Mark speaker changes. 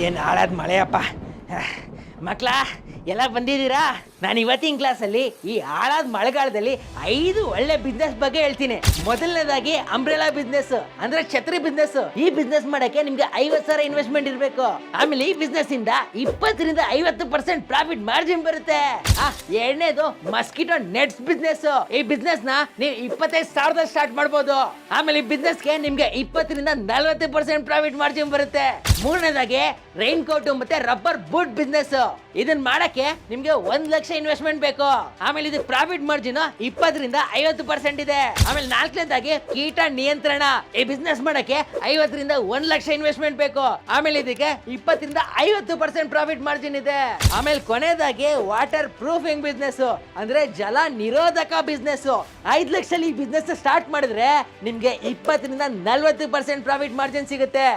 Speaker 1: ಏನು ಹಾಳಾದ ಮಳೆಯಪ್ಪ. ಮಕ್ಕಳ ಎಲ್ಲ ಬಂದಿದ್ದೀರಾ? ನಾನು ಇವತ್ತಿನ ಕ್ಲಾಸಲ್ಲಿ ಈ ಹಾಳಾದ ಮಳೆಗಾಲದಲ್ಲಿ 5 ಒಳ್ಳೆ ಬಿಸ್ನೆಸ್ ಬಗ್ಗೆ ಹೇಳ್ತೀನಿ. ಮೊದಲನೇದಾಗಿ ಅಂಬ್ರೆಲಾ ಬಿಸ್ನೆಸ್ ಅಂದ್ರೆ ಛತ್ರಿ ಬಿಸ್ನೆಸ್. ಈ ಬಿಸ್ನೆಸ್ ಮಾಡಕ್ಕೆ ನಿಮ್ಗೆ 50,000 ಇನ್ವೆಸ್ಟ್ಮೆಂಟ್ ಇರಬೇಕು. ಆಮೇಲೆ ಈ ಬಿಸ್ನೆಸ್ ಇಂದ 20 ರಿಂದ 50% ಪ್ರಾಫಿಟ್ ಮಾರ್ಜಿನ್ ಬರುತ್ತೆ. ಎರಡನೇದು ಮಸ್ಕಿಟೋ ನೆಟ್ಸ್ ಬಿಸ್ನೆಸ್. ಈ ಬಿಸ್ನೆಸ್ ನ ನೀವು 25,000 ಸ್ಟಾರ್ಟ್ ಮಾಡಬಹುದು. ಆಮೇಲೆ ಈ ಬಿಸ್ನೆಸ್ಗೆ ನಿಮ್ಗೆ 20 ರಿಂದ 40% ಪ್ರಾಫಿಟ್ ಮಾರ್ಜಿನ್ ಬರುತ್ತೆ. ಮೂರನೇದಾಗಿ ರೈನ್ ಕೋಟ್ ಮತ್ತೆ ರಬ್ಬರ್ ಬೂಟ್ ಬಿಸ್ನೆಸ್. ಇದನ್ನ ಮಾಡಕ್ಕೆ ನಿಮ್ಗೆ 1 ಲಕ್ಷ ಇನ್ವೆಸ್ಟ್ಮೆಂಟ್ ಬೇಕು. ಆಮೇಲೆ ಇದು ಪ್ರಾಫಿಟ್ ಮಾರ್ಜಿನ್ 20 ರಿಂದ 50% ಇದೆ. ಆಮೇಲೆ ನಾಲ್ಕನೇದಾಗಿ ಕೀಟ ನಿಯಂತ್ರಣ. ಈ ಬಿಸ್ನೆಸ್ ಮಾಡಕ್ಕೆ 50 ರಿಂದ 1 ಲಕ್ಷ ಇನ್ವೆಸ್ಟ್ಮೆಂಟ್ ಬೇಕು. ಆಮೇಲೆ ಇದಕ್ಕೆ 20 ರಿಂದ 50% ಪ್ರಾಫಿಟ್ ಮಾರ್ಜಿನ್ ಇದೆ. ಆಮೇಲೆ ಕೊನೆಯದಾಗಿ ವಾಟರ್ ಪ್ರೂಫಿಂಗ್ ಬಿಸ್ನೆಸ್ ಅಂದ್ರೆ ಜಲ ನಿರೋಧಕ ಬಿಸ್ನೆಸ್. 5 ಲಕ್ಷದಲ್ಲಿ ಈ ಬಿಸ್ನೆಸ್ ಸ್ಟಾರ್ಟ್ ಮಾಡಿದ್ರೆ ನಿಮ್ಗೆ 20 ರಿಂದ 40% ಪ್ರಾಫಿಟ್ ಮಾರ್ಜಿನ್ ಸಿಗುತ್ತೆ.